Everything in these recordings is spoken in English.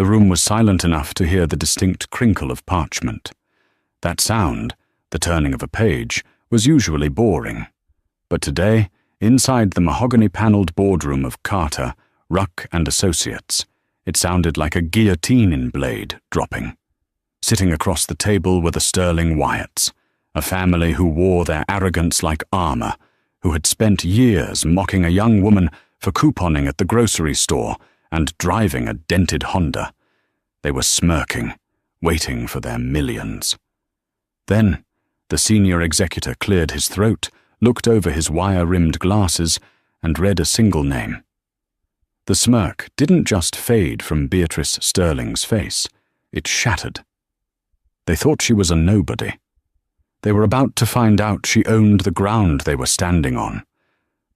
The room was silent enough to hear the distinct crinkle of parchment. That sound, the turning of a page, was usually boring. But today, inside the mahogany-panelled boardroom of Carter, Ruck and Associates, it sounded like a guillotine blade dropping. Sitting across the table were the Sterling Wyatts, a family who wore their arrogance like armor, who had spent years mocking a young woman for couponing at the grocery store and driving a dented Honda. They were smirking, waiting for their millions. Then, the senior executor cleared his throat, looked over his wire-rimmed glasses, and read a single name. The smirk didn't just fade from Beatrice Sterling's face, it shattered. They thought she was a nobody. They were about to find out she owned the ground they were standing on.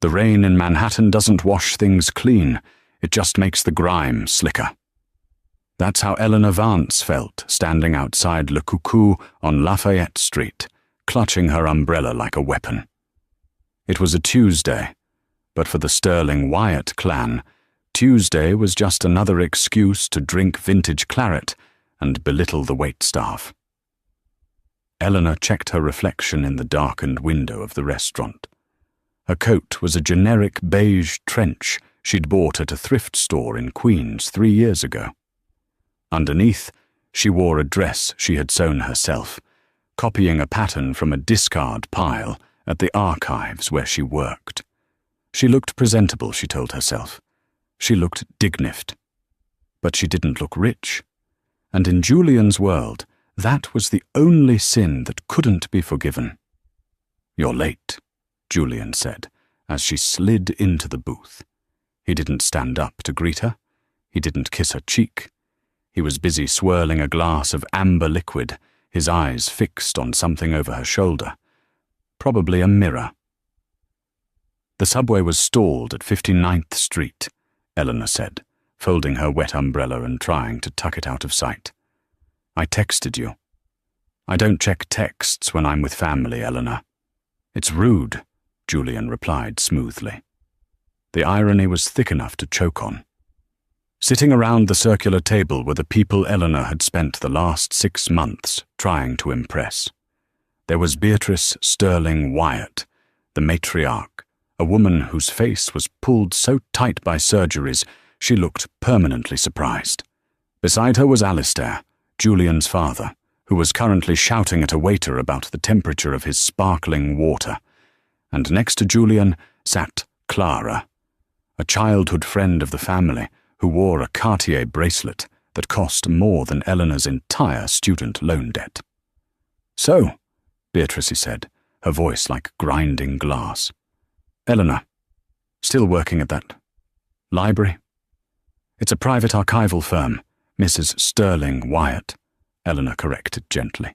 The rain in Manhattan doesn't wash things clean, it just makes the grime slicker. That's how Eleanor Vance felt standing outside Le Coucou on Lafayette Street, clutching her umbrella like a weapon. It was a Tuesday, but for the Sterling Wyatt clan, Tuesday was just another excuse to drink vintage claret and belittle the waitstaff. Eleanor checked her reflection in the darkened window of the restaurant. Her coat was a generic beige trench she'd bought at a thrift store in Queens 3 years ago. Underneath, she wore a dress she had sewn herself, copying a pattern from a discard pile at the archives where she worked. She looked presentable, she told herself. She looked dignified. But she didn't look rich. And in Julian's world, that was the only sin that couldn't be forgiven. "You're late," Julian said, as she slid into the booth. He didn't stand up to greet her. He didn't kiss her cheek. He was busy swirling a glass of amber liquid, his eyes fixed on something over her shoulder. Probably a mirror. The subway was stalled at 59th Street, Eleanor said, folding her wet umbrella and trying to tuck it out of sight. "I texted you." "I don't check texts when I'm with family, Eleanor." "It's rude," Julian replied smoothly. The irony was thick enough to choke on. Sitting around the circular table were the people Eleanor had spent the last 6 months trying to impress. There was Beatrice Sterling Wyatt, the matriarch, a woman whose face was pulled so tight by surgeries she looked permanently surprised. Beside her was Alistair, Julian's father, who was currently shouting at a waiter about the temperature of his sparkling water. And next to Julian sat Clara, a childhood friend of the family who wore a Cartier bracelet that cost more than Eleanor's entire student loan debt. "So," Beatrice said, her voice like grinding glass. "Eleanor, still working at that library?" "It's a private archival firm, Mrs. Sterling Wyatt," Eleanor corrected gently.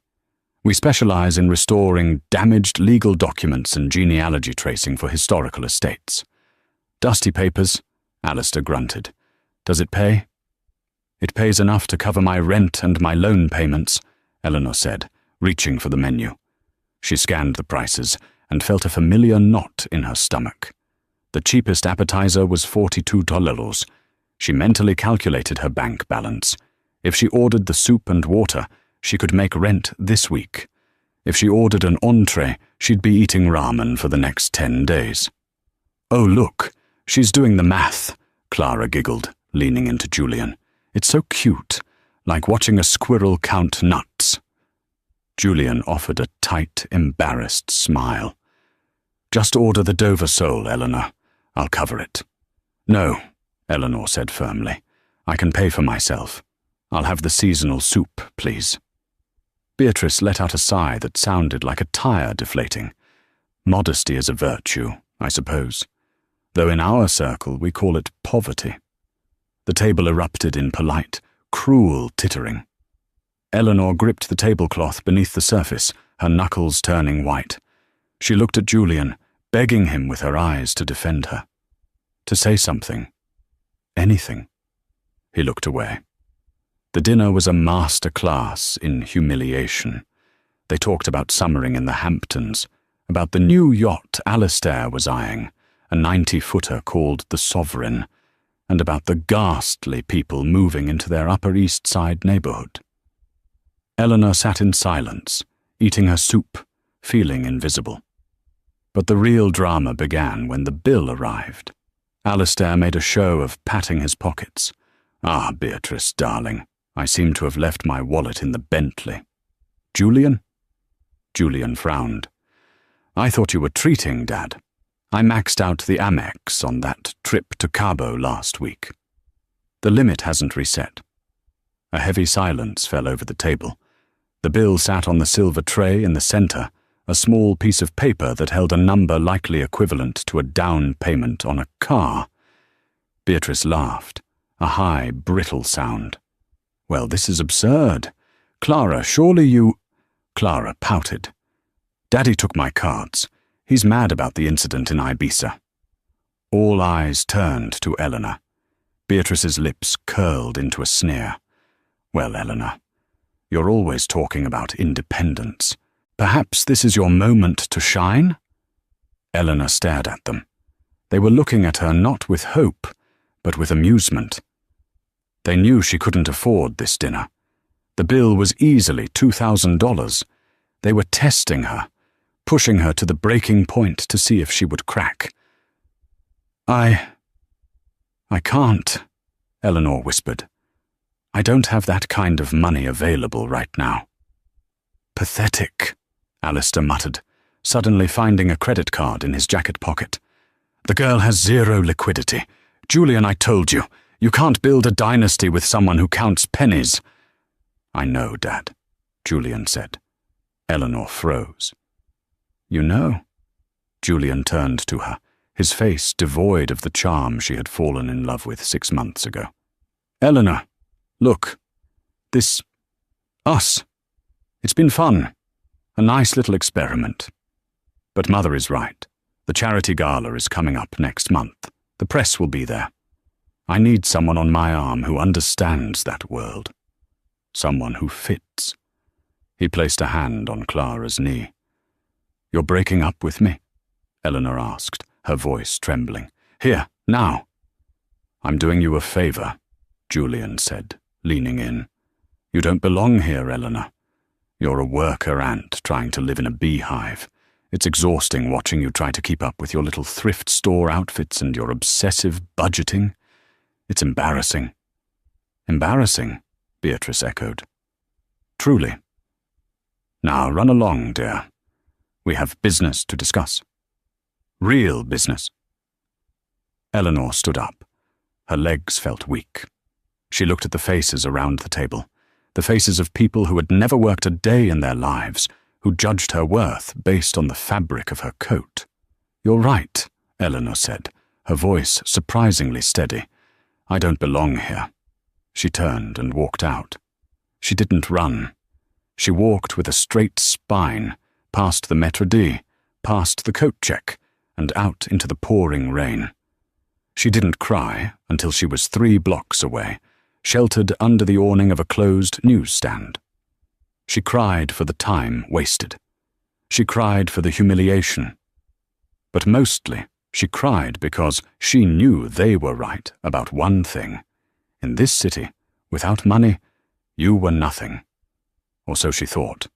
"We specialize in restoring damaged legal documents and genealogy tracing for historical estates." "Dusty papers," Alistair grunted. "Does it pay?" "It pays enough to cover my rent and my loan payments," Eleanor said, reaching for the menu. She scanned the prices and felt a familiar knot in her stomach. The cheapest appetizer was $42. She mentally calculated her bank balance. If she ordered the soup and water, she could make rent this week. If she ordered an entree, she'd be eating ramen for the next 10 days. "Oh, look, she's doing the math," Clara giggled, leaning into Julian. "It's so cute, like watching a squirrel count nuts." Julian offered a tight, embarrassed smile. "Just order the Dover sole, Eleanor. I'll cover it." "No," Eleanor said firmly. "I can pay for myself. I'll have the seasonal soup, please." Beatrice let out a sigh that sounded like a tire deflating. "Modesty is a virtue, I suppose, though in our circle we call it poverty." The table erupted in polite, cruel tittering. Eleanor gripped the tablecloth beneath the surface, her knuckles turning white. She looked at Julian, begging him with her eyes to defend her. To say something. Anything. He looked away. The dinner was a master class in humiliation. They talked about summering in the Hamptons, about the new yacht Alistair was eyeing, a 90-footer called the Sovereign, and about the ghastly people moving into their Upper East Side neighborhood. Eleanor sat in silence, eating her soup, feeling invisible. But the real drama began when the bill arrived. Alistair made a show of patting his pockets. "Ah, Beatrice, darling, I seem to have left my wallet in the Bentley." "Julian?" Julian frowned. "I thought you were treating, Dad. I maxed out the Amex on that trip to Cabo last week. The limit hasn't reset." A heavy silence fell over the table. The bill sat on the silver tray in the center, a small piece of paper that held a number likely equivalent to a down payment on a car. Beatrice laughed, a high, brittle sound. "Well, this is absurd. Clara, surely you—" Clara pouted. "Daddy took my cards. He's mad about the incident in Ibiza." All eyes turned to Eleanor. Beatrice's lips curled into a sneer. "Well, Eleanor, you're always talking about independence. Perhaps this is your moment to shine?" Eleanor stared at them. They were looking at her not with hope, but with amusement. They knew she couldn't afford this dinner. The bill was easily $2,000. They were testing her, pushing her to the breaking point to see if she would crack. I can't," Eleanor whispered. "I don't have that kind of money available right now." "Pathetic," Alistair muttered, suddenly finding a credit card in his jacket pocket. "The girl has zero liquidity. Julian, I told you, you can't build a dynasty with someone who counts pennies." "I know, Dad," Julian said. Eleanor froze. "You know?" Julian turned to her, his face devoid of the charm she had fallen in love with 6 months ago. "Eleanor, look. Us. It's been fun. A nice little experiment. But Mother is right. The charity gala is coming up next month. The press will be there. I need someone on my arm who understands that world. Someone who fits." He placed a hand on Clara's knee. "You're breaking up with me?" Eleanor asked, her voice trembling. "Here, now." "I'm doing you a favor," Julian said, leaning in. "You don't belong here, Eleanor. You're a worker ant trying to live in a beehive. It's exhausting watching you try to keep up with your little thrift store outfits and your obsessive budgeting. It's embarrassing." "Embarrassing?" Beatrice echoed. "Truly." "Now run along, dear. We have business to discuss. Real business." Eleanor stood up. Her legs felt weak. She looked at the faces around the table, the faces of people who had never worked a day in their lives, who judged her worth based on the fabric of her coat. "You're right," Eleanor said, her voice surprisingly steady. "I don't belong here." She turned and walked out. She didn't run. She walked with a straight spine, past the Maître d', past the coat check, and out into the pouring rain. She didn't cry until she was 3 blocks away, sheltered under the awning of a closed newsstand. She cried for the time wasted. She cried for the humiliation. But mostly, she cried because she knew they were right about one thing. In this city, without money, you were nothing. Or so she thought.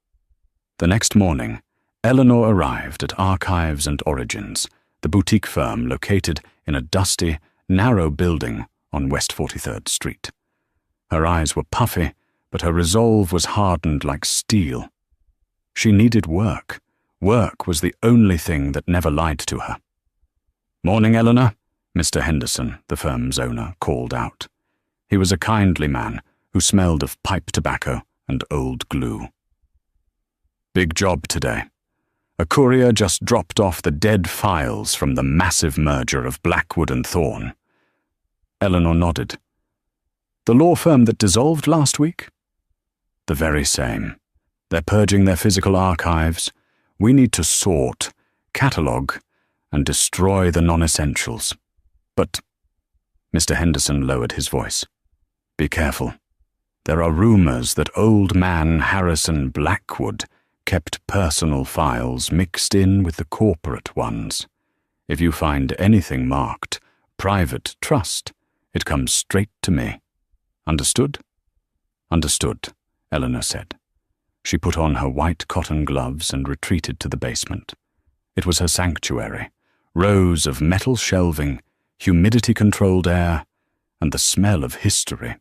The next morning, Eleanor arrived at Archives and Origins, the boutique firm located in a dusty, narrow building on West 43rd Street. Her eyes were puffy, but her resolve was hardened like steel. She needed work. Work was the only thing that never lied to her. "Morning, Eleanor," Mr. Henderson, the firm's owner, called out. He was a kindly man who smelled of pipe tobacco and old glue. "Big job today. A courier just dropped off the dead files from the massive merger of Blackwood and Thorne." Eleanor nodded. "The law firm that dissolved last week?" "The very same. They're purging their physical archives. We need to sort, catalogue, and destroy the non-essentials. But—" Mr. Henderson lowered his voice. "Be careful. There are rumors that old man Harrison Blackwood kept personal files mixed in with the corporate ones. If you find anything marked Private Trust, It comes straight to me. Understood? Understood, Eleanor said. She put on her white cotton gloves and retreated to the basement. It was her sanctuary, rows of metal shelving, humidity-controlled air, and the smell of history.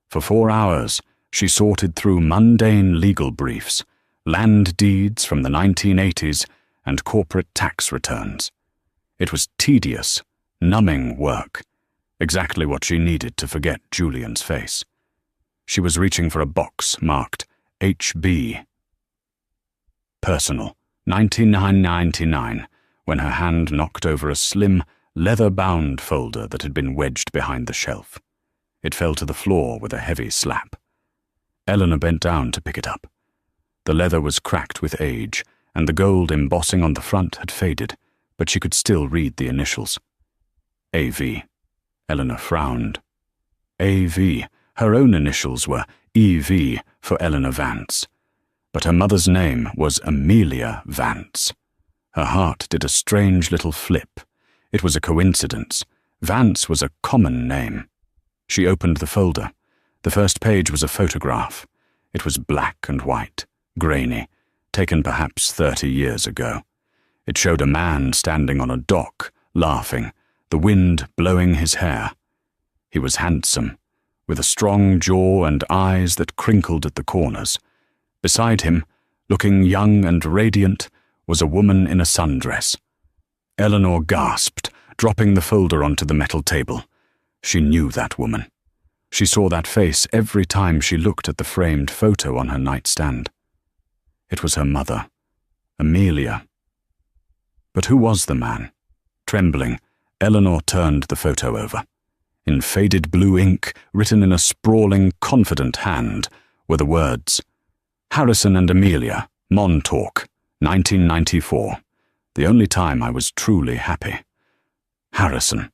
For 4 hours, she sorted through mundane legal briefs, land deeds from the 1980s, and corporate tax returns. It was tedious, numbing work, exactly what she needed to forget Julian's face. She was reaching for a box marked HB. Personal, $99.99, when her hand knocked over a slim, leather-bound folder that had been wedged behind the shelf. It fell to the floor with a heavy slap. Eleanor bent down to pick it up. The leather was cracked with age, and the gold embossing on the front had faded, but she could still read the initials. A.V. Eleanor frowned. A.V. Her own initials were E.V. for Eleanor Vance. But her mother's name was Amelia Vance. Her heart did a strange little flip. It was a coincidence. Vance was a common name. She opened the folder. The first page was a photograph. It was black and white, grainy, taken perhaps 30 years ago. It showed a man standing on a dock, laughing, the wind blowing his hair. He was handsome, with a strong jaw and eyes that crinkled at the corners. Beside him, looking young and radiant, was a woman in a sundress. Eleanor gasped, dropping the folder onto the metal table. She knew that woman. She saw that face every time she looked at the framed photo on her nightstand. It was her mother, Amelia. But who was the man? Trembling, Eleanor turned the photo over. In faded blue ink, written in a sprawling, confident hand, were the words, Harrison and Amelia, Montauk, 1994. The only time I was truly happy. Harrison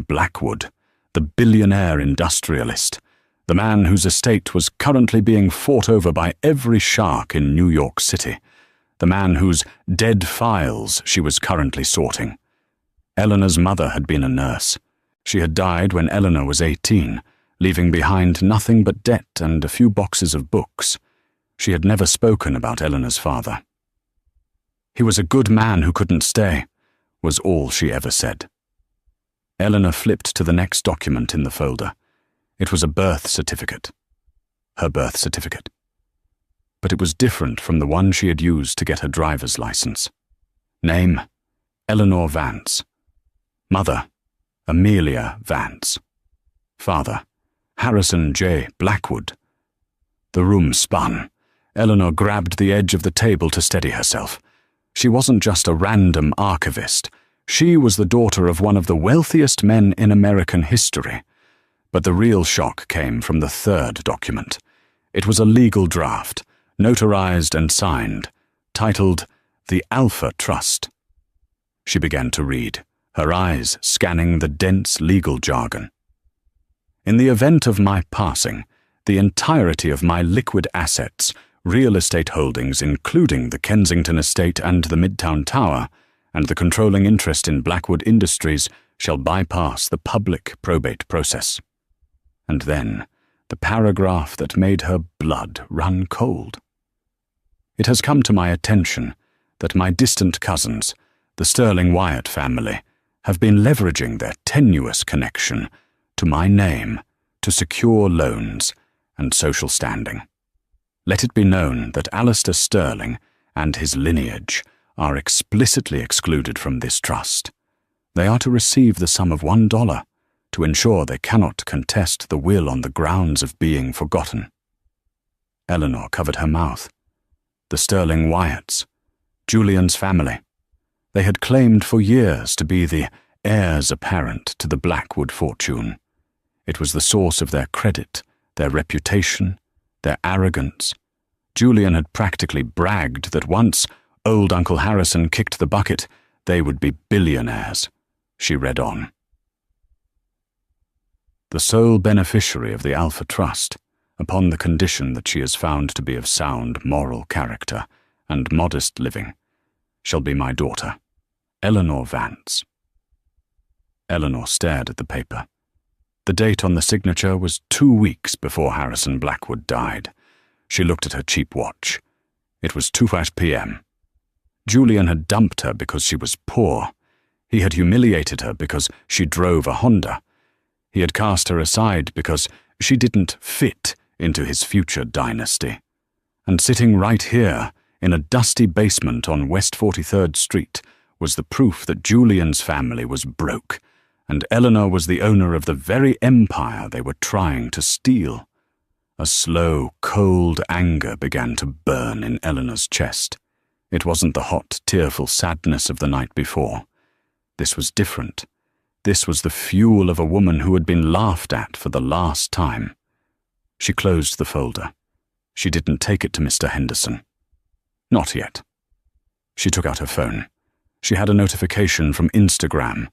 Blackwood, the billionaire industrialist, the man whose estate was currently being fought over by every shark in New York City, the man whose dead files she was currently sorting. Eleanor's mother had been a nurse. She had died when Eleanor was 18, leaving behind nothing but debt and a few boxes of books. She had never spoken about Eleanor's father. He was a good man who couldn't stay, was all she ever said. Eleanor flipped to the next document in the folder. It was a birth certificate. Her birth certificate. But it was different from the one she had used to get her driver's license. Name, Eleanor Vance. Mother, Amelia Vance. Father, Harrison J. Blackwood. The room spun. Eleanor grabbed the edge of the table to steady herself. She wasn't just a random archivist. She was the daughter of one of the wealthiest men in American history. But the real shock came from the third document. It was a legal draft, notarized and signed, titled The Alpha Trust. She began to read, her eyes scanning the dense legal jargon. In the event of my passing, the entirety of my liquid assets, real estate holdings including the Kensington estate and the Midtown Tower, and the controlling interest in Blackwood Industries shall bypass the public probate process. And then, the paragraph that made her blood run cold. It has come to my attention that my distant cousins, the Sterling Wyatt family, have been leveraging their tenuous connection to my name to secure loans and social standing. Let it be known that Alistair Sterling and his lineage are explicitly excluded from this trust. They are to receive the sum of $1 to ensure they cannot contest the will on the grounds of being forgotten. Eleanor covered her mouth. The Sterling Wyatts, Julian's family. They had claimed for years to be the heirs apparent to the Blackwood fortune. It was the source of their credit, their reputation, their arrogance. Julian had practically bragged that once old Uncle Harrison kicked the bucket, they would be billionaires. She read on. The sole beneficiary of the Alpha Trust, upon the condition that she is found to be of sound moral character and modest living, shall be my daughter, Eleanor Vance. Eleanor stared at the paper. The date on the signature was 2 weeks before Harrison Blackwood died. She looked at her cheap watch. It was 2 p.m. Julian had dumped her because she was poor. He had humiliated her because she drove a Honda. He had cast her aside because she didn't fit into his future dynasty. And sitting right here, in a dusty basement on West 43rd Street, was the proof that Julian's family was broke, and Eleanor was the owner of the very empire they were trying to steal. A slow, cold anger began to burn in Eleanor's chest. It wasn't the hot, tearful sadness of the night before. This was different. This was the fuel of a woman who had been laughed at for the last time. She closed the folder. She didn't take it to Mr. Henderson. Not yet. She took out her phone. She had a notification from Instagram.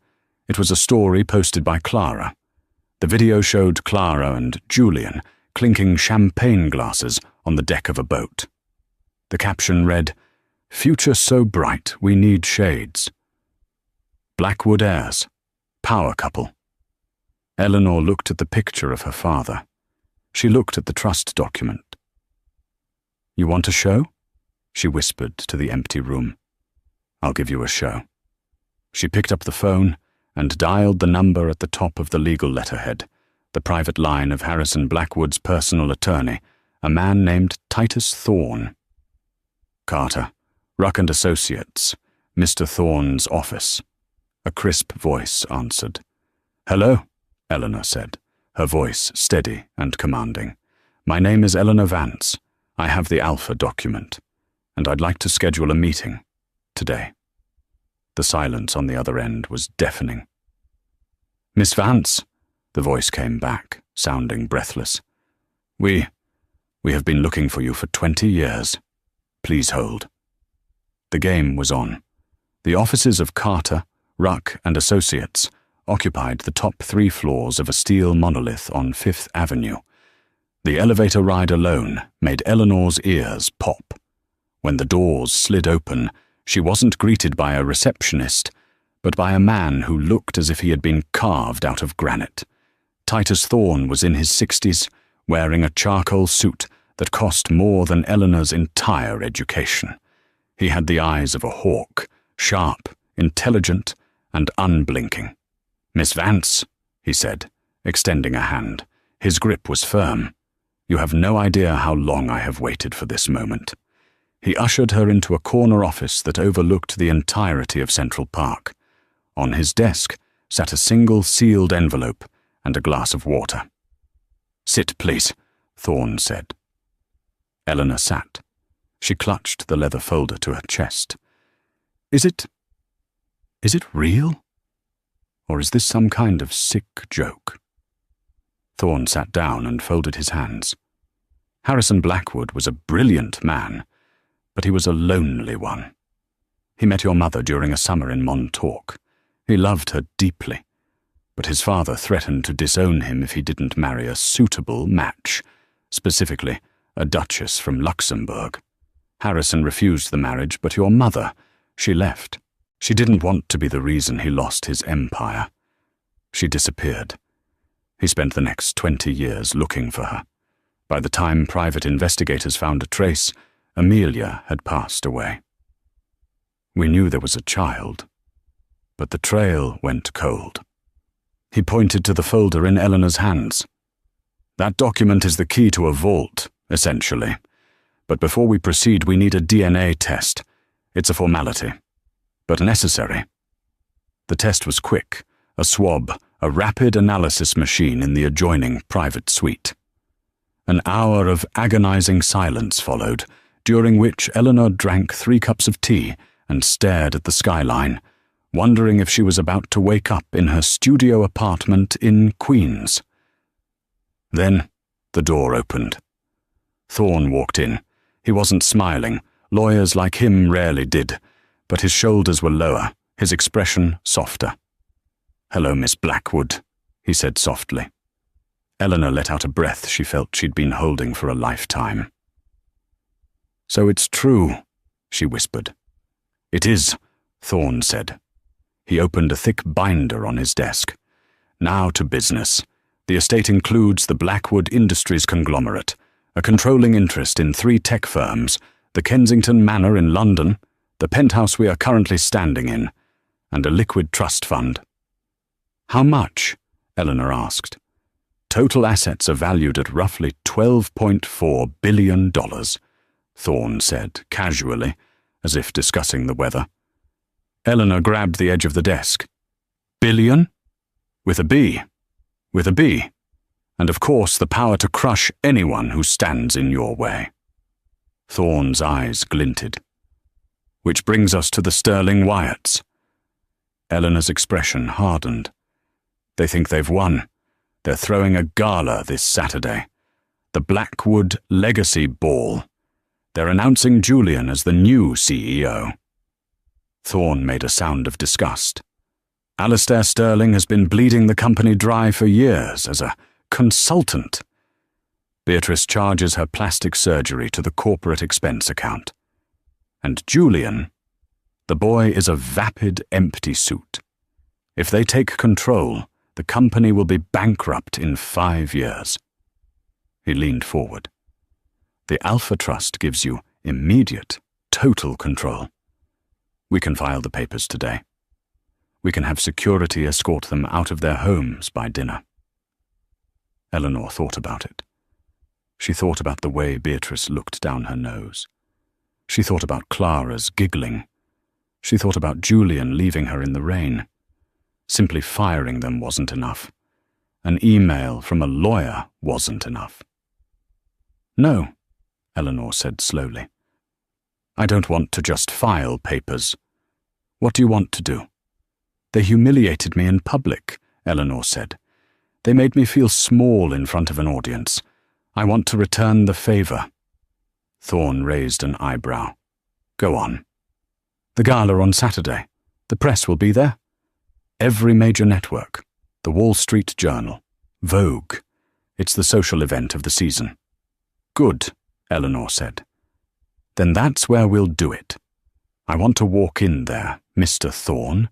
It was a story posted by Clara. The video showed Clara and Julian clinking champagne glasses on the deck of a boat. The caption read, "Future so bright we need shades." Blackwood heirs. Power couple. Eleanor looked at the picture of her father. She looked at the trust document. "You want a show?" she whispered to the empty room. "I'll give you a show." She picked up the phone and dialed the number at the top of the legal letterhead, the private line of Harrison Blackwood's personal attorney, a man named Titus Thorne. "Carter, Ruck and Associates, Mr. Thorne's office." A crisp voice answered. "Hello," Eleanor said, her voice steady and commanding. "My name is Eleanor Vance. I have the Alpha document, and I'd like to schedule a meeting today." The silence on the other end was deafening. "Miss Vance," the voice came back, sounding breathless. We have been looking for you for 20 years. Please hold." The game was on. The offices of Carter, Ruck and Associates occupied the top 3 floors of a steel monolith on 5th Avenue. The elevator ride alone made Eleanor's ears pop. When the doors slid open, she wasn't greeted by a receptionist, but by a man who looked as if he had been carved out of granite. Titus Thorne was in his 60s, wearing a charcoal suit that cost more than Eleanor's entire education. He had the eyes of a hawk, sharp, intelligent, and unblinking. "Miss Vance," he said, extending a hand. His grip was firm. "You have no idea how long I have waited for this moment." He ushered her into a corner office that overlooked the entirety of Central Park. On his desk sat a single sealed envelope and a glass of water. "Sit, please," Thorne said. Eleanor sat. She clutched the leather folder to her chest. Is it real? Or is this some kind of sick joke? Thorne sat down and folded his hands. Harrison Blackwood was a brilliant man, but he was a lonely one. He met your mother during a summer in Montauk. He loved her deeply, but his father threatened to disown him if he didn't marry a suitable match, specifically a duchess from Luxembourg. Harrison refused the marriage, but your mother, she left. She didn't want to be the reason he lost his empire. She disappeared. He spent the next 20 years looking for her. By the time private investigators found a trace, Amelia had passed away. We knew there was a child, but the trail went cold. He pointed to the folder in Eleanor's hands. "That document is the key to a vault, essentially. But before we proceed, we need a DNA test. It's a formality, but necessary." The test was quick, a swab, a rapid analysis machine in the adjoining private suite. An hour of agonizing silence followed, during which Eleanor drank 3 cups of tea and stared at the skyline, wondering if she was about to wake up in her studio apartment in Queens. Then the door opened. Thorne walked in. He wasn't smiling. Lawyers like him rarely did, but his shoulders were lower, his expression softer. "Hello, Miss Blackwood," he said softly. Eleanor let out a breath she felt she'd been holding for a lifetime. "So it's true," she whispered. "It is," Thorne said. He opened a thick binder on his desk. "Now to business. The estate includes the Blackwood Industries conglomerate, a controlling interest in 3 tech firms, the Kensington Manor in London, the penthouse we are currently standing in, and a liquid trust fund. How much? Eleanor asked. Total assets are valued at roughly $12.4 billion, Thorne said, casually, as if discussing the weather. Eleanor grabbed the edge of the desk. Billion? With a B. With a B. And of course the power to crush anyone who stands in your way. Thorne's eyes glinted. Which brings us to the Sterling Wyatts. Eleanor's expression hardened. They think they've won. They're throwing a gala this Saturday. The Blackwood Legacy Ball. They're announcing Julian as the new CEO. Thorne made a sound of disgust. Alistair Sterling has been bleeding the company dry for years as a consultant. Beatrice charges her plastic surgery to the corporate expense account. And Julian, the boy is a vapid, empty suit. If they take control, the company will be bankrupt in 5 years. He leaned forward. The Alpha Trust gives you immediate, total control. We can file the papers today. We can have security escort them out of their homes by dinner. Eleanor thought about it. She thought about the way Beatrice looked down her nose. She thought about Clara's giggling. She thought about Julian leaving her in the rain. Simply firing them wasn't enough. An email from a lawyer wasn't enough. No, Eleanor said slowly. I don't want to just file papers. What do you want to do? They humiliated me in public, Eleanor said. They made me feel small in front of an audience. I want to return the favor. Thorne raised an eyebrow. Go on. The gala on Saturday. The press will be there. Every major network. The Wall Street Journal. Vogue. It's the social event of the season. Good, Eleanor said. Then that's where we'll do it. I want to walk in there, Mr. Thorne.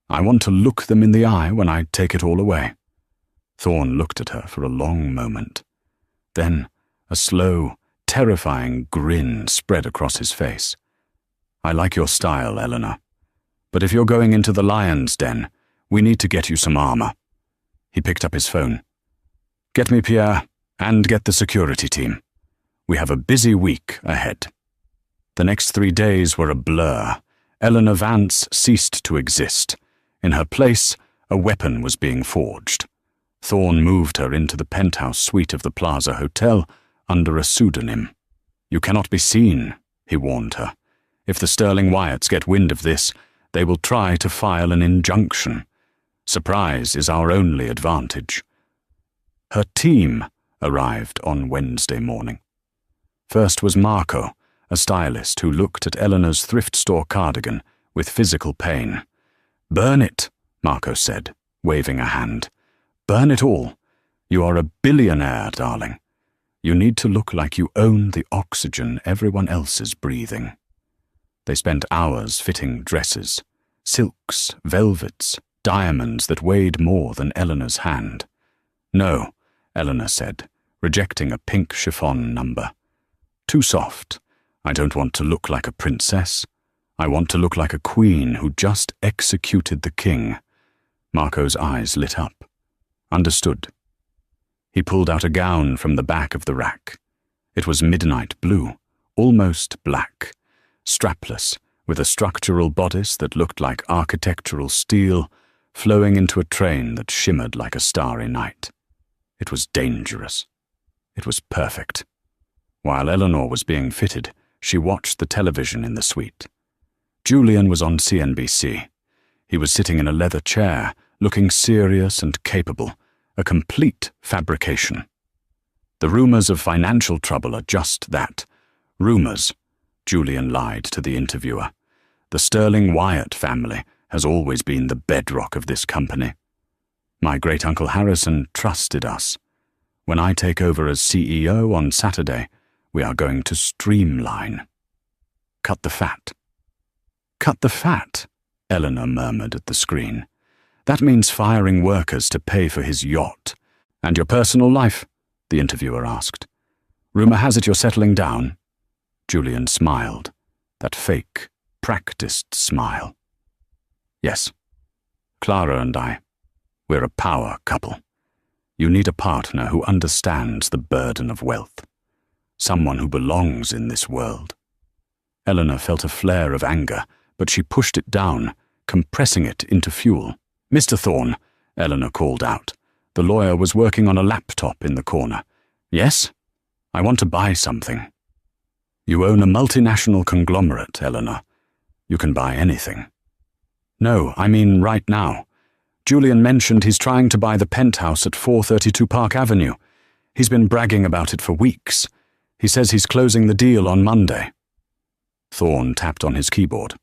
I want to look them in the eye when I take it all away. Thorne looked at her for a long moment. Then a slow, terrifying grin spread across his face. I like your style, Eleanor. But if you're going into the lion's den, we need to get you some armor. He picked up his phone. Get me Pierre, and get the security team. We have a busy week ahead. The next 3 days were a blur. Eleanor Vance ceased to exist. In her place, a weapon was being forged. Thorne moved her into the penthouse suite of the Plaza Hotel under a pseudonym. You cannot be seen, he warned her. If the Sterling Wyatts get wind of this, they will try to file an injunction. Surprise is our only advantage. Her team arrived on Wednesday morning. First was Marco, a stylist who looked at Eleanor's thrift store cardigan with physical pain. Burn it, Marco said, waving a hand. Burn it all. You are a billionaire, darling. You need to look like you own the oxygen everyone else is breathing. They spent hours fitting dresses, silks, velvets, diamonds that weighed more than Eleanor's hand. No, Eleanor said, rejecting a pink chiffon number. Too soft. I don't want to look like a princess. I want to look like a queen who just executed the king. Marco's eyes lit up. Understood. He pulled out a gown from the back of the rack. It was midnight blue, almost black, strapless, with a structural bodice that looked like architectural steel, flowing into a train that shimmered like a starry night. It was dangerous. It was perfect. While Eleanor was being fitted, she watched the television in the suite. Julian was on CNBC. He was sitting in a leather chair, looking serious and capable, a complete fabrication. The rumors of financial trouble are just that. Rumors, Julian lied to the interviewer. The Sterling Wyatt family has always been the bedrock of this company. My great-uncle Harrison trusted us. When I take over as CEO on Saturday, we are going to streamline. Cut the fat. Cut the fat, Eleanor murmured at the screen. That means firing workers to pay for his yacht, "And your personal life?" the interviewer asked. "Rumor has it you're settling down." Julian smiled, that fake, practiced smile. "Yes. Clara and we're a power couple. You need a partner who understands the burden of wealth. Someone who belongs in this world." Eleanor felt a flare of anger, but she pushed it down, compressing it into fuel. "Mr. Thorne," Eleanor called out. The lawyer was working on a laptop in the corner. "Yes? I want to buy something." "You own a multinational conglomerate, Eleanor. You can buy anything." "No, I mean right now. Julian mentioned he's trying to buy the penthouse at 432 Park Avenue. He's been bragging about it for weeks. He says he's closing the deal on Monday." Thorne tapped on his keyboard.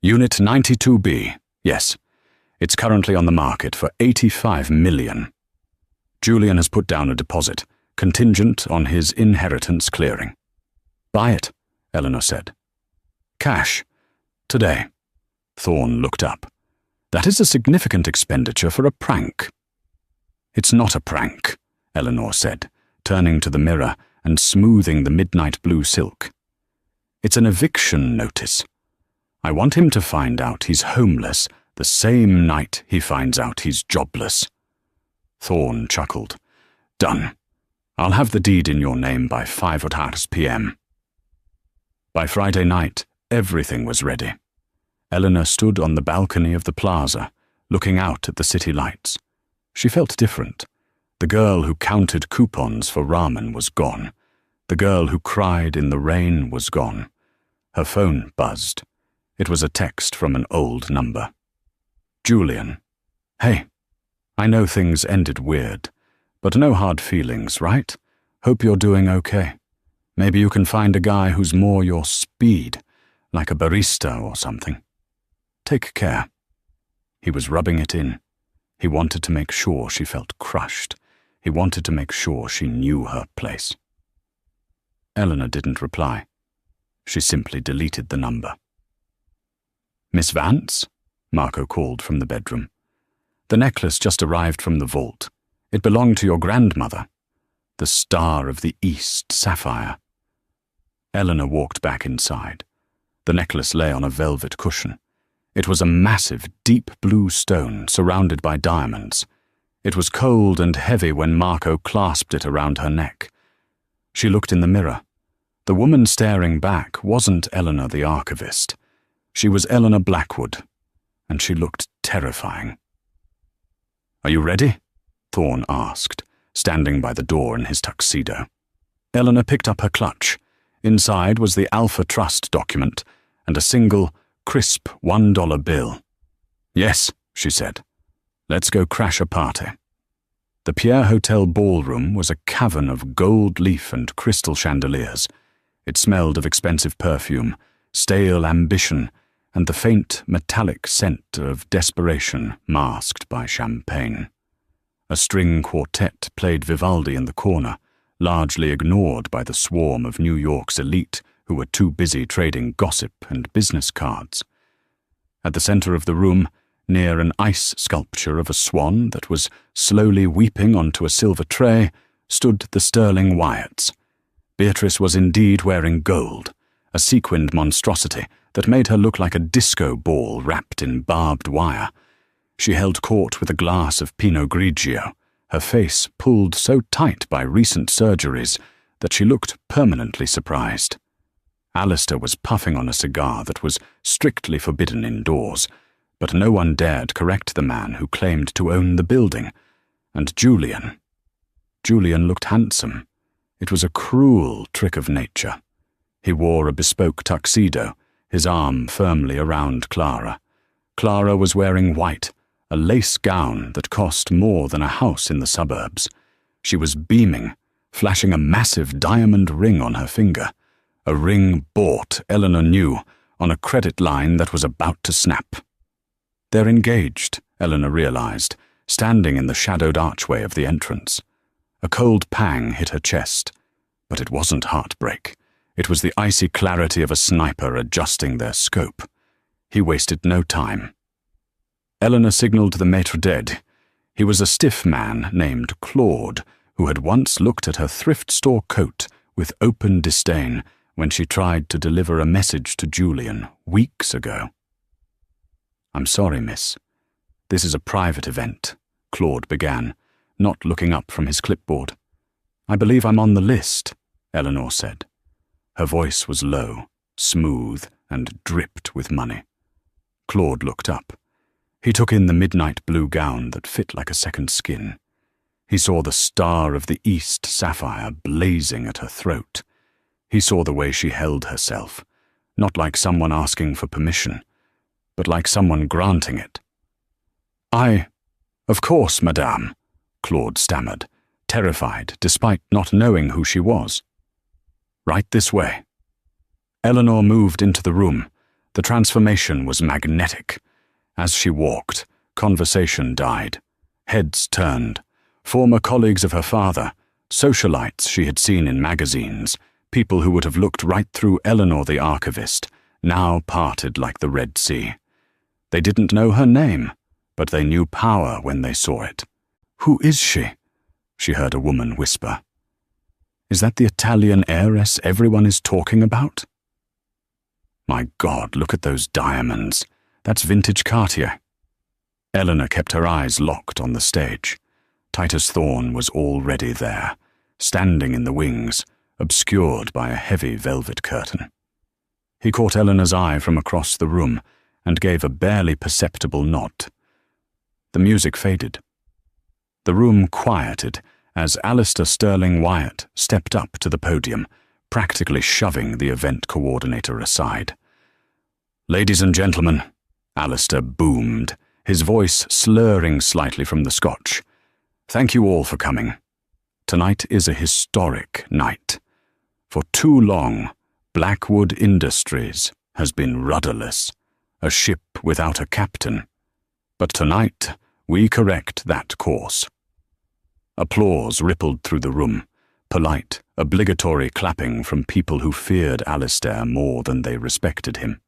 "Unit 92B, yes. It's currently on the market for $85 million. Julian has put down a deposit, contingent on his inheritance clearing." "Buy it," Eleanor said. "Cash. Today." Thorne looked up. "That is a significant expenditure for a prank." "It's not a prank," Eleanor said, turning to the mirror and smoothing the midnight blue silk. "It's an eviction notice. I want him to find out he's homeless the same night he finds out he's jobless." Thorne chuckled. "Done. I'll have the deed in your name by 5:00 p.m. By Friday night, everything was ready. Eleanor stood on the balcony of the plaza, looking out at the city lights. She felt different. The girl who counted coupons for ramen was gone. The girl who cried in the rain was gone. Her phone buzzed. It was a text from an old number. "Julian. Hey, I know things ended weird, but no hard feelings, right? Hope you're doing okay. Maybe you can find a guy who's more your speed, like a barista or something. Take care." He was rubbing it in. He wanted to make sure she felt crushed. He wanted to make sure she knew her place. Eleanor didn't reply. She simply deleted the number. "Miss Vance?" Marco called from the bedroom. "The necklace just arrived from the vault. It belonged to your grandmother. The Star of the East sapphire." Eleanor walked back inside. The necklace lay on a velvet cushion. It was a massive, deep blue stone surrounded by diamonds. It was cold and heavy when Marco clasped it around her neck. She looked in the mirror. The woman staring back wasn't Eleanor the archivist. She was Eleanor Blackwood, and she looked terrifying. "Are you ready?" Thorne asked, standing by the door in his tuxedo. Eleanor picked up her clutch. Inside was the Alpha Trust document and a single, crisp $1 bill. "Yes," she said. "Let's go crash a party." The Pierre Hotel ballroom was a cavern of gold leaf and crystal chandeliers. It smelled of expensive perfume, stale ambition, and the faint, metallic scent of desperation masked by champagne. A string quartet played Vivaldi in the corner, largely ignored by the swarm of New York's elite who were too busy trading gossip and business cards. At the center of the room, near an ice sculpture of a swan that was slowly weeping onto a silver tray, stood the sterling Wyatts. Beatrice was indeed wearing gold, a sequined monstrosity that made her look like a disco ball wrapped in barbed wire. She held court with a glass of Pinot Grigio, her face pulled so tight by recent surgeries that she looked permanently surprised. Alistair was puffing on a cigar that was strictly forbidden indoors, but no one dared correct the man who claimed to own the building. And Julian looked handsome. It was a cruel trick of nature. He wore a bespoke tuxedo, his arm firmly around Clara. Clara was wearing white, a lace gown that cost more than a house in the suburbs. She was beaming, flashing a massive diamond ring on her finger, a ring bought, Eleanor knew, on a credit line that was about to snap. "They're engaged," Eleanor realized, standing in the shadowed archway of the entrance. A cold pang hit her chest, but it wasn't heartbreak. It was the icy clarity of a sniper adjusting their scope. He wasted no time. Eleanor signaled the maitre d'. He was a stiff man named Claude, who had once looked at her thrift store coat with open disdain when she tried to deliver a message to Julian weeks ago. "I'm sorry, miss. This is a private event," Claude began, not looking up from his clipboard. "I believe I'm on the list," Eleanor said. Her voice was low, smooth, and dripped with money. Claude looked up. He took in the midnight blue gown that fit like a second skin. He saw the star of the East sapphire blazing at her throat. He saw the way she held herself, not like someone asking for permission, but like someone granting it. Of course, madame," Claude stammered, terrified despite not knowing who she was. "Right this way." Eleanor moved into the room. The transformation was magnetic. As she walked, conversation died. Heads turned. Former colleagues of her father, socialites she had seen in magazines, people who would have looked right through Eleanor the archivist, now parted like the Red Sea. They didn't know her name, but they knew power when they saw it. "Who is she?" she heard a woman whisper. "Is that the Italian heiress everyone is talking about?" "My God, look at those diamonds. That's vintage Cartier." Eleanor kept her eyes locked on the stage. Titus Thorne was already there, standing in the wings, obscured by a heavy velvet curtain. He caught Eleanor's eye from across the room and gave a barely perceptible nod. The music faded. The room quieted as Alistair Sterling Wyatt stepped up to the podium, practically shoving the event coordinator aside. "Ladies and gentlemen," Alistair boomed, his voice slurring slightly from the Scotch, "thank you all for coming. Tonight is a historic night. For too long, Blackwood Industries has been rudderless, a ship without a captain. But tonight, we correct that course." Applause rippled through the room, polite, obligatory clapping from people who feared Alistair more than they respected him.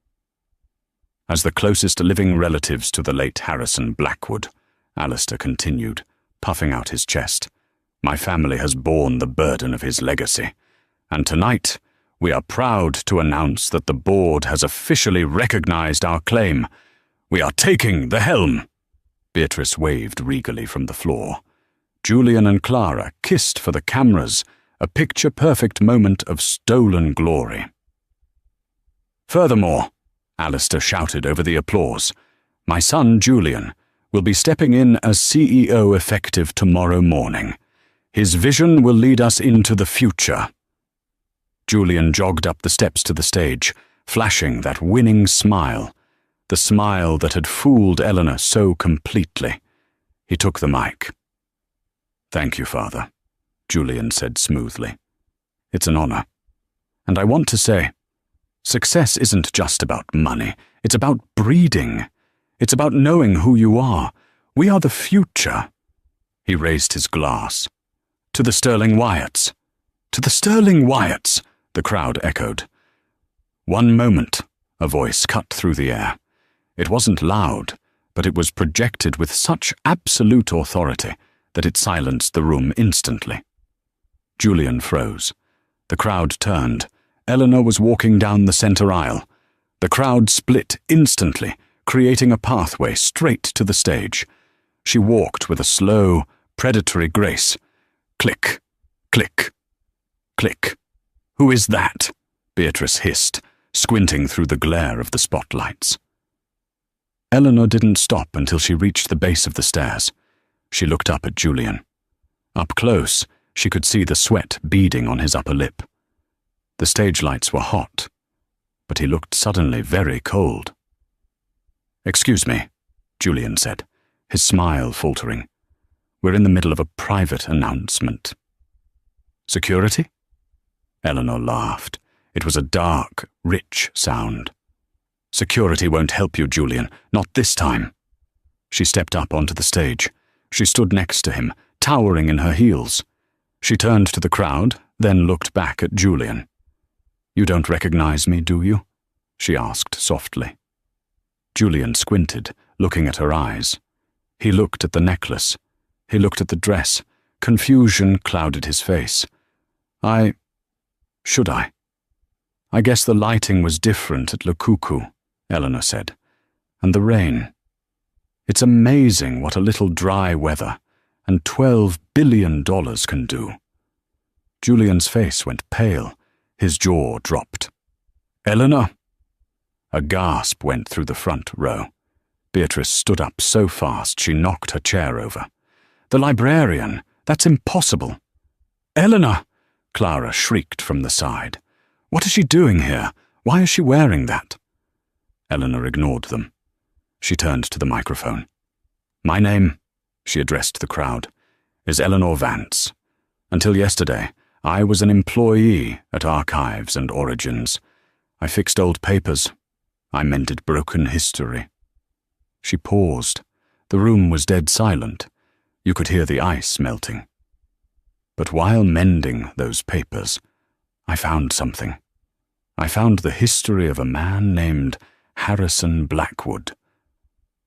"As the closest living relatives to the late Harrison Blackwood," Alistair continued, puffing out his chest, "my family has borne the burden of his legacy, and tonight we are proud to announce that the board has officially recognized our claim. We are taking the helm." Beatrice waved regally from the floor. Julian and Clara kissed for the cameras, a picture-perfect moment of stolen glory. "Furthermore," Alistair shouted over the applause, "my son Julian will be stepping in as CEO effective tomorrow morning. His vision will lead us into the future." Julian jogged up the steps to the stage, flashing that winning smile, the smile that had fooled Eleanor so completely. He took the mic. "Thank you, Father," Julian said smoothly. "It's an honor. And I want to say, success isn't just about money. It's about breeding. It's about knowing who you are. We are the future." He raised his glass. "To the Sterling Wyatts." "To the Sterling Wyatts," the crowd echoed. "One moment," a voice cut through the air. It wasn't loud, but it was projected with such absolute authority that it silenced the room instantly. Julian froze. The crowd turned. Eleanor was walking down the center aisle. The crowd split instantly, creating a pathway straight to the stage. She walked with a slow, predatory grace. Click, click, click. "Who is that?" Beatrice hissed, squinting through the glare of the spotlights. Eleanor didn't stop until she reached the base of the stairs. She looked up at Julian. Up close, she could see the sweat beading on his upper lip. The stage lights were hot, but he looked suddenly very cold. "Excuse me," Julian said, his smile faltering. "We're in the middle of a private announcement." "Security?" Eleanor laughed. It was a dark, rich sound. "Security won't help you, Julian. Not this time." She stepped up onto the stage. She stood next to him, towering in her heels. She turned to the crowd, then looked back at Julian. "You don't recognize me, do you?" she asked softly. Julian squinted, looking at her eyes. He looked at the necklace. He looked at the dress. Confusion clouded his face. Should I? I guess the lighting was different at Le Cuckoo, Eleanor said. And the rain. It's amazing what a little dry weather and $12 billion can do. Julian's face went pale. His jaw dropped. Eleanor? A gasp went through the front row. Beatrice stood up so fast she knocked her chair over. The librarian! That's impossible! Eleanor! Clara shrieked from the side. What is she doing here? Why is she wearing that? Eleanor ignored them. She turned to the microphone. My name, she addressed the crowd, is Eleanor Vance. Until yesterday, I was an employee at Archives and Origins. I fixed old papers. I mended broken history. She paused. The room was dead silent. You could hear the ice melting. But while mending those papers, I found something. I found the history of a man named Harrison Blackwood.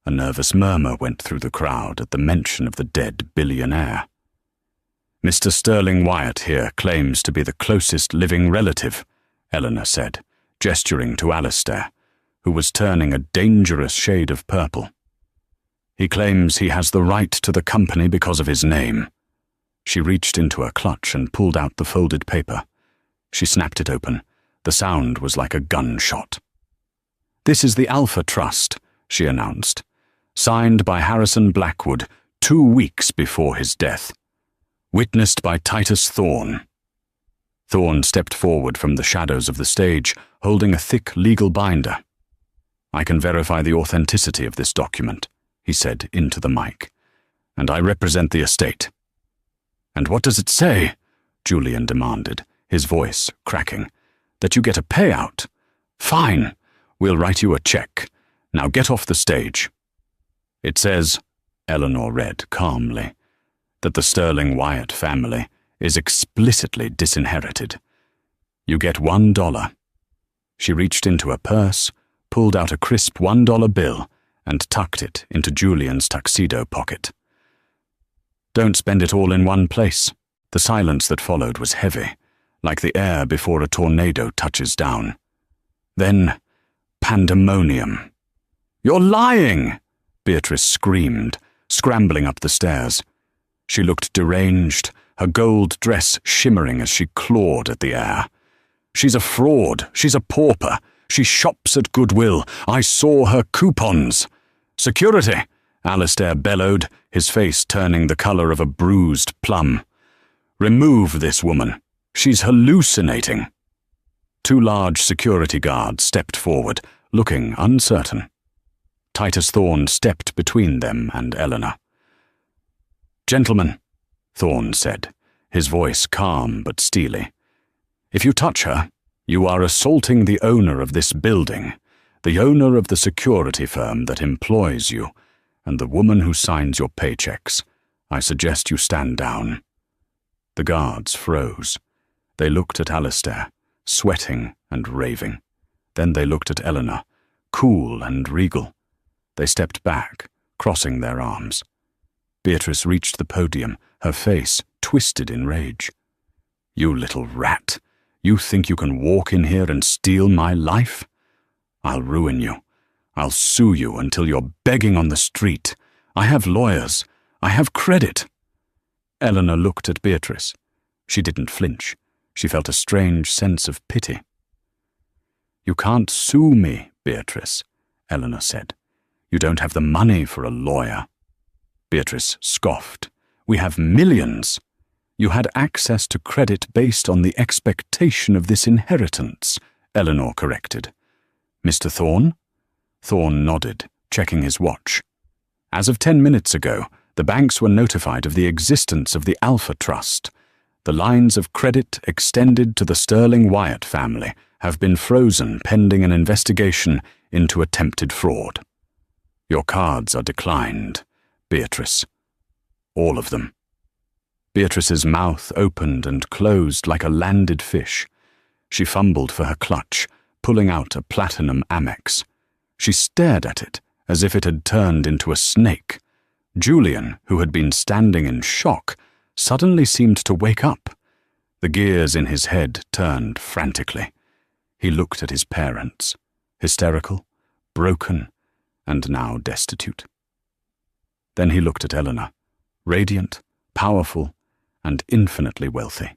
A nervous murmur went through the crowd at the mention of the dead billionaire. Mr. Sterling Wyatt here claims to be the closest living relative, Eleanor said, gesturing to Alistair, who was turning a dangerous shade of purple. He claims he has the right to the company because of his name. She reached into her clutch and pulled out the folded paper. She snapped it open. The sound was like a gunshot. This is the Alpha Trust, she announced, signed by Harrison Blackwood 2 weeks before his death. Witnessed by Titus Thorne. Thorne stepped forward from the shadows of the stage, holding a thick legal binder. I can verify the authenticity of this document, he said into the mic, and I represent the estate. And what does it say? Julian demanded, his voice cracking. That you get a payout? Fine, we'll write you a check. Now get off the stage. It says, Eleanor read calmly, that the Sterling Wyatt family is explicitly disinherited. You get $1. She reached into her purse, pulled out a crisp $1 bill, and tucked it into Julian's tuxedo pocket. Don't spend it all in one place. The silence that followed was heavy, like the air before a tornado touches down. Then, pandemonium. You're lying! Beatrice screamed, scrambling up the stairs. She looked deranged, her gold dress shimmering as she clawed at the air. She's a fraud. She's a pauper. She shops at Goodwill. I saw her coupons. Security! Alistair bellowed, his face turning the color of a bruised plum. Remove this woman. She's hallucinating. 2 large security guards stepped forward, looking uncertain. Titus Thorne stepped between them and Eleanor. Gentlemen, Thorne said, his voice calm but steely. If you touch her, you are assaulting the owner of this building, the owner of the security firm that employs you, and the woman who signs your paychecks. I suggest you stand down. The guards froze. They looked at Alistair, sweating and raving. Then they looked at Eleanor, cool and regal. They stepped back, crossing their arms. Beatrice reached the podium, her face twisted in rage. You little rat! You think you can walk in here and steal my life? I'll ruin you. I'll sue you until you're begging on the street. I have lawyers. I have credit. Eleanor looked at Beatrice. She didn't flinch. She felt a strange sense of pity. You can't sue me, Beatrice, Eleanor said. You don't have the money for a lawyer. Beatrice scoffed. We have millions. You had access to credit based on the expectation of this inheritance, Eleanor corrected. Mr. Thorne? Thorne nodded, checking his watch. As of 10 minutes ago, the banks were notified of the existence of the Alpha Trust. The lines of credit extended to the Sterling Wyatt family have been frozen pending an investigation into attempted fraud. Your cards are declined, Beatrice. All of them. Beatrice's mouth opened and closed like a landed fish. She fumbled for her clutch, pulling out a platinum Amex. She stared at it as if it had turned into a snake. Julian, who had been standing in shock, suddenly seemed to wake up. The gears in his head turned frantically. He looked at his parents, hysterical, broken, and now destitute. Then he looked at Eleanor, radiant, powerful, and infinitely wealthy.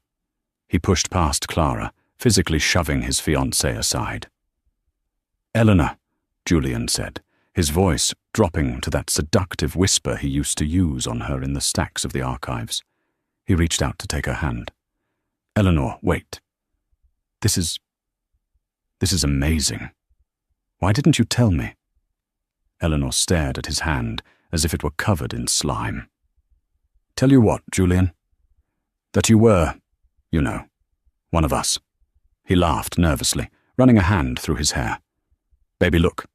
He pushed past Clara, physically shoving his fiancée aside. "Eleanor," Julian said, his voice dropping to that seductive whisper he used to use on her in the stacks of the archives. He reached out to take her hand. "Eleanor, wait. This is amazing. Why didn't you tell me?" Eleanor stared at his hand as if it were covered in slime. "Tell you what, Julian? That you were, you know, one of us." He laughed nervously, running a hand through his hair. "Baby, look.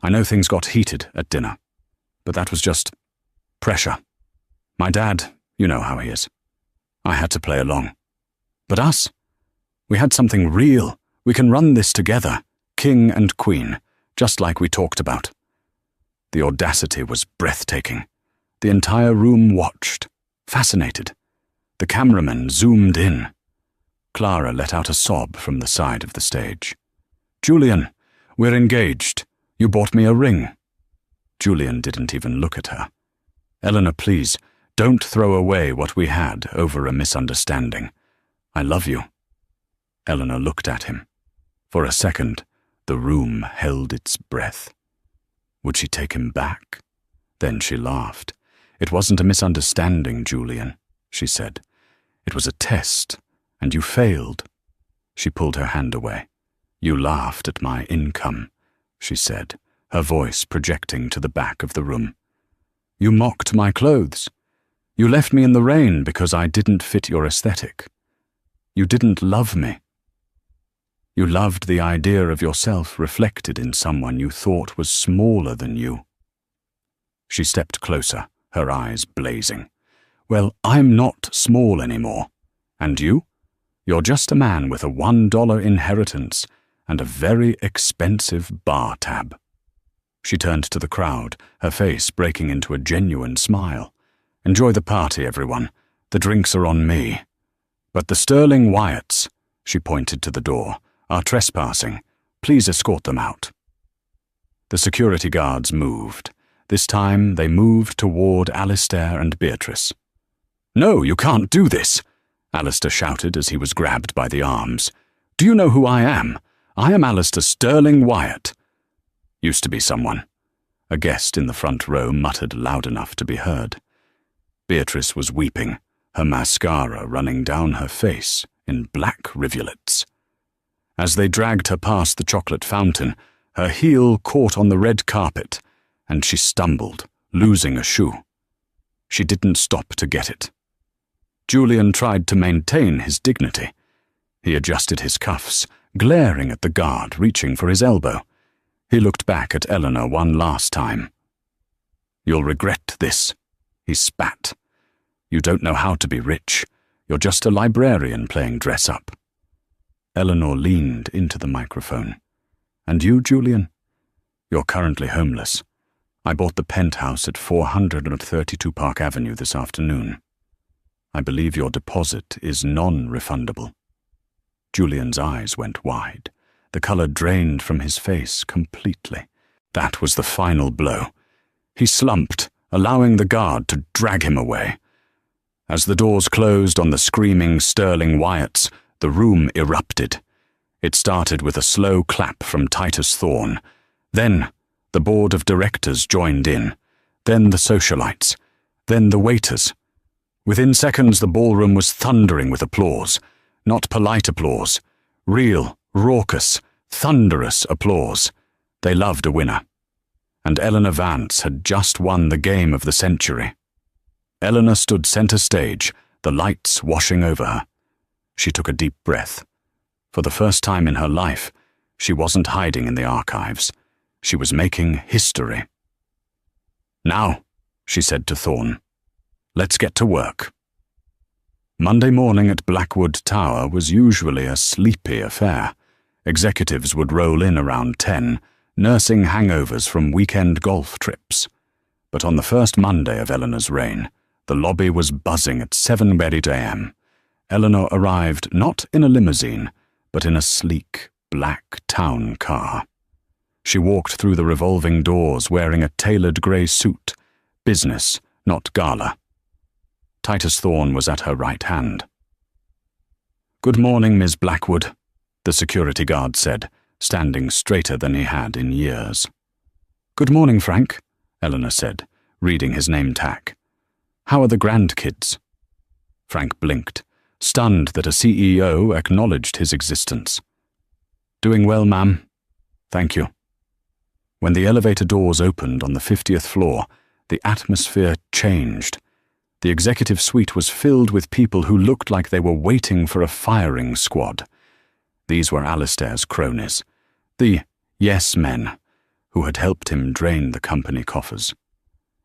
I know things got heated at dinner, but that was just pressure. My dad, you know how he is. I had to play along. But us? We had something real. We can run this together, king and queen, just like we talked about." The audacity was breathtaking. The entire room watched, fascinated. The cameraman zoomed in. Clara let out a sob from the side of the stage. "Julian, we're engaged. You bought me a ring." Julian didn't even look at her. "Eleanor, please, don't throw away what we had over a misunderstanding. I love you." Eleanor looked at him. For a second, the room held its breath. Would she take him back? Then she laughed. "It wasn't a misunderstanding, Julian," she said. "It was a test, and you failed." She pulled her hand away. "You laughed at my income," she said, her voice projecting to the back of the room. "You mocked my clothes. You left me in the rain because I didn't fit your aesthetic. You didn't love me. You loved the idea of yourself reflected in someone you thought was smaller than you." She stepped closer, her eyes blazing. "Well, I'm not small anymore. And you? You're just a man with a $1 inheritance and a very expensive bar tab." She turned to the crowd, her face breaking into a genuine smile. "Enjoy the party, everyone. The drinks are on me. But the Sterling Wyatts," she pointed to the door, "are trespassing. Please escort them out." The security guards moved. This time they moved toward Alistair and Beatrice. "No, you can't do this," Alistair shouted as he was grabbed by the arms. "Do you know who I am? I am Alistair Sterling Wyatt." "Used to be someone," a guest in the front row muttered loud enough to be heard. Beatrice was weeping, her mascara running down her face in black rivulets. As they dragged her past the chocolate fountain, her heel caught on the red carpet, and she stumbled, losing a shoe. She didn't stop to get it. Julian tried to maintain his dignity. He adjusted his cuffs, glaring at the guard reaching for his elbow. He looked back at Eleanor one last time. "You'll regret this," he spat. "You don't know how to be rich. You're just a librarian playing dress-up." Eleanor leaned into the microphone. "And you, Julian? You're currently homeless. I bought the penthouse at 432 Park Avenue this afternoon. I believe your deposit is non-refundable." Julian's eyes went wide. The color drained from his face completely. That was the final blow. He slumped, allowing the guard to drag him away. As the doors closed on the screaming Sterling Wyatts, the room erupted. It started with a slow clap from Titus Thorne. Then the board of directors joined in. Then the socialites. Then the waiters. Within seconds, the ballroom was thundering with applause. Not polite applause. Real, raucous, thunderous applause. They loved a winner. And Eleanor Vance had just won the game of the century. Eleanor stood center stage, the lights washing over her. She took a deep breath. For the first time in her life, she wasn't hiding in the archives. She was making history. "Now," she said to Thorne, "let's get to work." Monday morning at Blackwood Tower was usually a sleepy affair. Executives would roll in around 10, nursing hangovers from weekend golf trips. But on the first Monday of Eleanor's reign, the lobby was buzzing at 7:30 a.m. Eleanor arrived not in a limousine, but in a sleek, black town car. She walked through the revolving doors wearing a tailored grey suit, business, not gala. Titus Thorne was at her right hand. "Good morning, Miss Blackwood," the security guard said, standing straighter than he had in years. "Good morning, Frank," Eleanor said, reading his name tag. "How are the grandkids?" Frank blinked, stunned that a CEO acknowledged his existence. "Doing well, ma'am. Thank you." When the elevator doors opened on the 50th floor, the atmosphere changed. The executive suite was filled with people who looked like they were waiting for a firing squad. These were Alistair's cronies, the yes men, who had helped him drain the company coffers.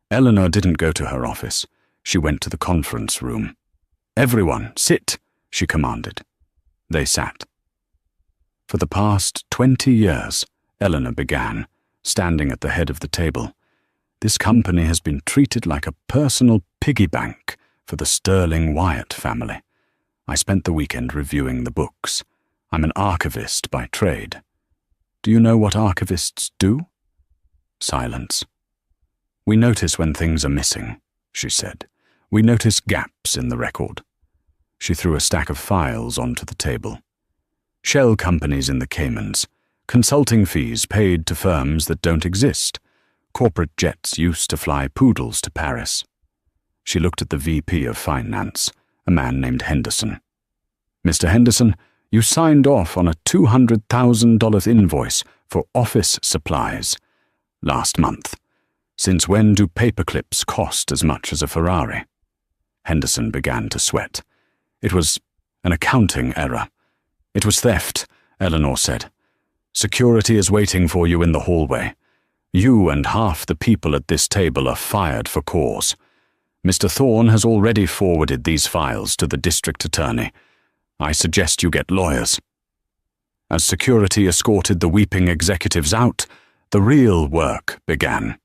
Eleanor didn't go to her office. She went to the conference room. "Everyone, sit," she commanded. They sat. "For the past 20 years, Eleanor began, standing at the head of the table, "this company has been treated like a personal piggy bank for the Sterling Wyatt family. I spent the weekend reviewing the books. I'm an archivist by trade. Do you know what archivists do?" Silence. "We notice when things are missing," she said. "We notice gaps in the record." She threw a stack of files onto the table. "Shell companies in the Caymans, consulting fees paid to firms that don't exist, corporate jets used to fly poodles to Paris." She looked at the VP of Finance, a man named Henderson. "Mr. Henderson, you signed off on a $200,000 invoice for office supplies last month. Since when do paperclips cost as much as a Ferrari?" Henderson began to sweat. "It was an accounting error. It was theft," Eleanor said. "Security is waiting for you in the hallway. You and half the people at this table are fired for cause. Mr. Thorne has already forwarded these files to the district attorney. I suggest you get lawyers." As security escorted the weeping executives out, the real work began.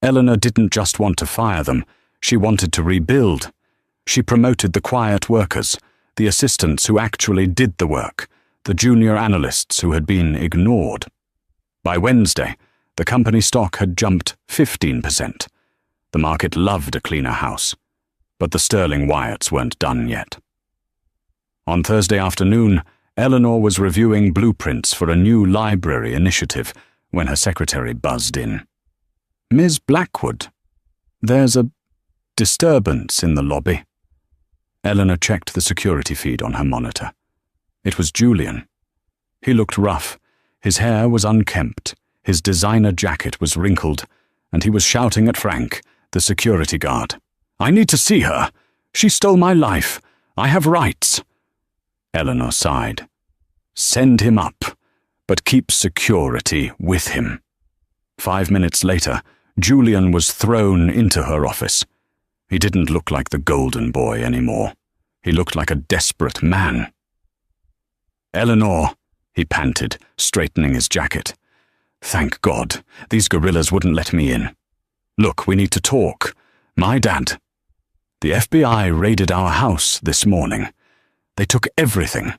Eleanor didn't just want to fire them, she wanted to rebuild. She promoted the quiet workers, the assistants who actually did the work, the junior analysts who had been ignored. By Wednesday, the company stock had jumped 15%. The market loved a cleaner house, but the Sterling Wyatts weren't done yet. On Thursday afternoon, Eleanor was reviewing blueprints for a new library initiative when her secretary buzzed in. "Ms. Blackwood, there's a disturbance in the lobby." Eleanor checked the security feed on her monitor. It was Julian. He looked rough. His hair was unkempt, his designer jacket was wrinkled, and he was shouting at Frank, the security guard. "I need to see her. She stole my life. I have rights." Eleanor sighed. "Send him up, but keep security with him." 5 minutes later, Julian was thrown into her office. He didn't look like the golden boy anymore. He looked like a desperate man. "Eleanor," he panted, straightening his jacket. "Thank God, these gorillas wouldn't let me in. Look, we need to talk. My dad. The FBI raided our house this morning. They took everything.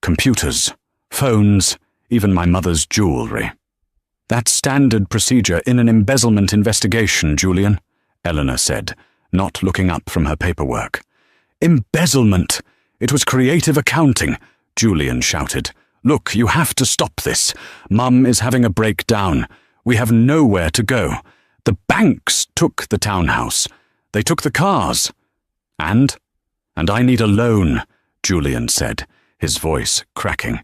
Computers, phones, even my mother's jewelry." "That's standard procedure in an embezzlement investigation, Julian," Eleanor said, not looking up from her paperwork. "Embezzlement! It was creative accounting," Julian shouted. "Look, you have to stop this. Mum is having a breakdown. We have nowhere to go. The banks took the townhouse. They took the cars. And I need a loan," Julian said, his voice cracking.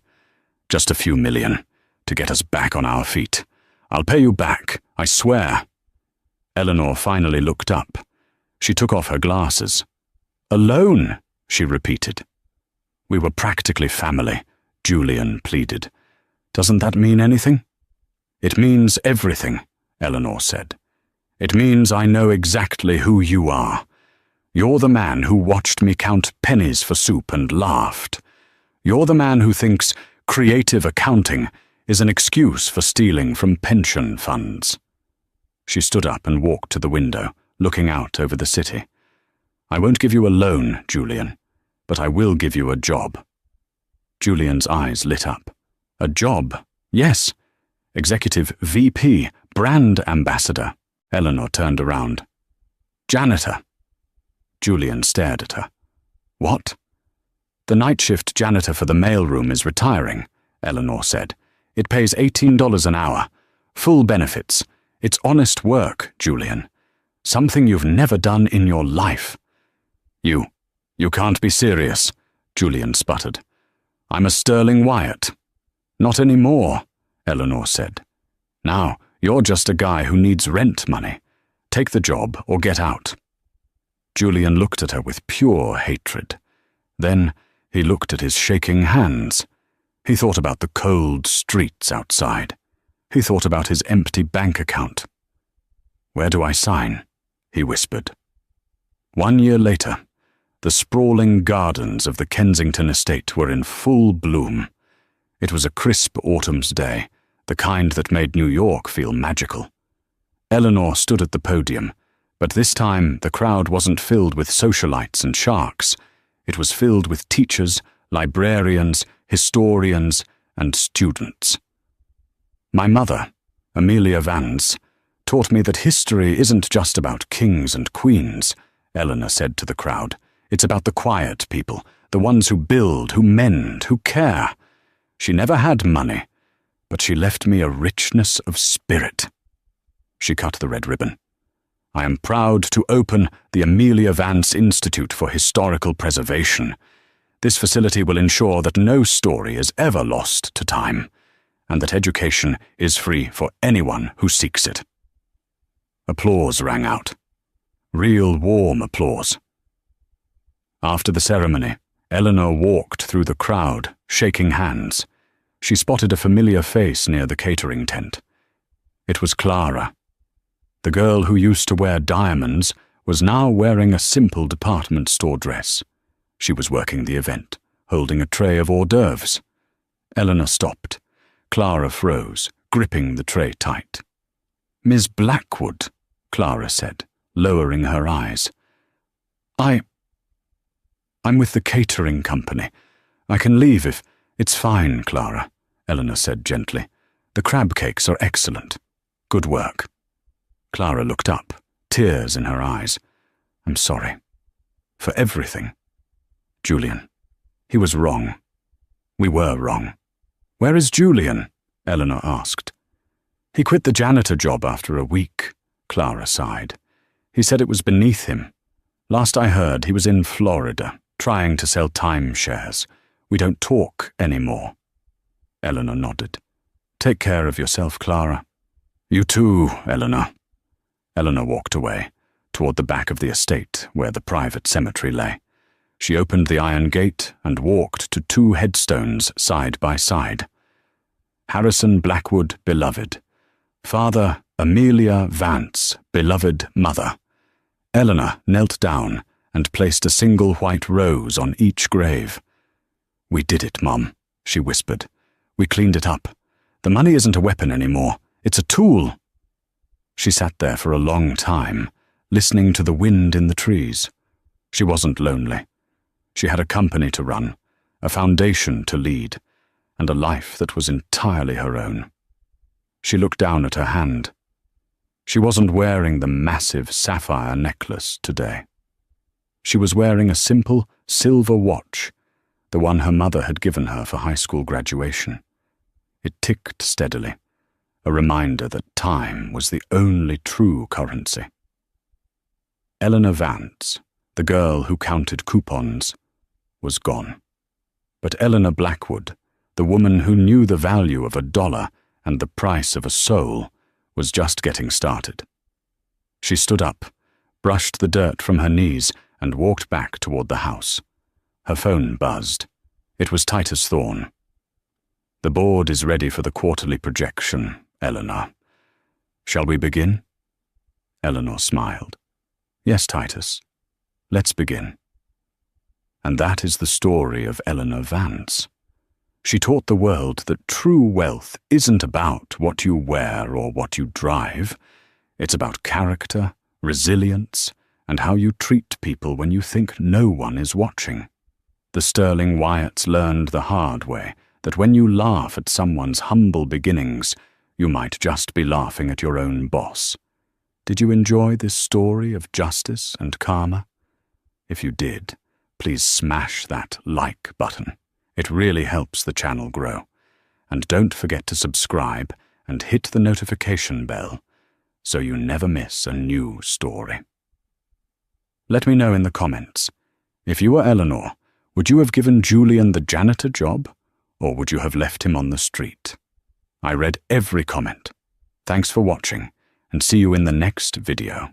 "Just a few million, to get us back on our feet. I'll pay you back, I swear." Eleanor finally looked up. She took off her glasses. "A loan," she repeated. "We were practically family," Julian pleaded. "Doesn't that mean anything?" "It means everything," Eleanor said. "It means I know exactly who you are. You're the man who watched me count pennies for soup and laughed. You're the man who thinks creative accounting is an excuse for stealing from pension funds." She stood up and walked to the window, looking out over the city. "I won't give you a loan, Julian, but I will give you a job." Julian's eyes lit up. "A job? Yes. Executive VP, brand ambassador." Eleanor turned around. "Janitor." Julian stared at her. "What?" "The night shift janitor for the mailroom is retiring," Eleanor said. "It pays $18 an hour. Full benefits. It's honest work, Julian. Something you've never done in your life." You can't be serious," Julian sputtered. "I'm a Sterling Wyatt." "Not anymore," Eleanor said. "Now, you're just a guy who needs rent money. Take the job or get out." Julian looked at her with pure hatred. Then he looked at his shaking hands. He thought about the cold streets outside. He thought about his empty bank account. "Where do I sign?" he whispered. 1 year later, the sprawling gardens of the Kensington estate were in full bloom. It was a crisp autumn's day, the kind that made New York feel magical. Eleanor stood at the podium, but this time the crowd wasn't filled with socialites and sharks. It was filled with teachers, librarians, historians, and students. "My mother, Amelia Vance, taught me that history isn't just about kings and queens," Eleanor said to the crowd. "It's about the quiet people, the ones who build, who mend, who care. She never had money, but she left me a richness of spirit." She cut the red ribbon. "I am proud to open the Amelia Vance Institute for Historical Preservation. This facility will ensure that no story is ever lost to time, and that education is free for anyone who seeks it." Applause rang out. Real warm applause. After the ceremony, Eleanor walked through the crowd, shaking hands. She spotted a familiar face near the catering tent. It was Clara. The girl who used to wear diamonds was now wearing a simple department store dress. She was working the event, holding a tray of hors d'oeuvres. Eleanor stopped. Clara froze, gripping the tray tight. "Miss Blackwood," Clara said, lowering her eyes. I'm with the catering company. I can leave if—" "It's fine, Clara," Eleanor said gently. "The crab cakes are excellent. Good work." Clara looked up, tears in her eyes. "I'm sorry. For everything. Julian. He was wrong. We were wrong." "Where is Julian?" Eleanor asked. "He quit the janitor job after a week," Clara sighed. "He said it was beneath him. Last I heard, he was in Florida, trying to sell timeshares. We don't talk anymore." Eleanor nodded. "Take care of yourself, Clara." "You too, Eleanor." Eleanor walked away, toward the back of the estate where the private cemetery lay. She opened the iron gate and walked to 2 headstones side by side. Harrison Blackwood, beloved. Father Amelia Vance, beloved mother. Eleanor knelt down and placed a single white rose on each grave. "We did it, Mom," she whispered. "We cleaned it up. The money isn't a weapon anymore. It's a tool." She sat there for a long time, listening to the wind in the trees. She wasn't lonely. She had a company to run, a foundation to lead, and a life that was entirely her own. She looked down at her hand. She wasn't wearing the massive sapphire necklace today. She was wearing a simple silver watch, the one her mother had given her for high school graduation. It ticked steadily, a reminder that time was the only true currency. Eleanor Vance, the girl who counted coupons, was gone. But Eleanor Blackwood, the woman who knew the value of $1 and the price of a soul, was just getting started. She stood up, brushed the dirt from her knees, and walked back toward the house. Her phone buzzed. It was Titus Thorne. "The board is ready for the quarterly projection, Eleanor. Shall we begin?" Eleanor smiled. "Yes, Titus. Let's begin." And that is the story of Eleanor Vance. She taught the world that true wealth isn't about what you wear or what you drive. It's about character, resilience, and how you treat people when you think no one is watching. The Sterling Wyatts learned the hard way that when you laugh at someone's humble beginnings, you might just be laughing at your own boss. Did you enjoy this story of justice and karma? If you did, please smash that like button. It really helps the channel grow. And don't forget to subscribe and hit the notification bell so you never miss a new story. Let me know in the comments. If you were Eleanor, would you have given Julian the janitor job, or would you have left him on the street? I read every comment. Thanks for watching, and see you in the next video.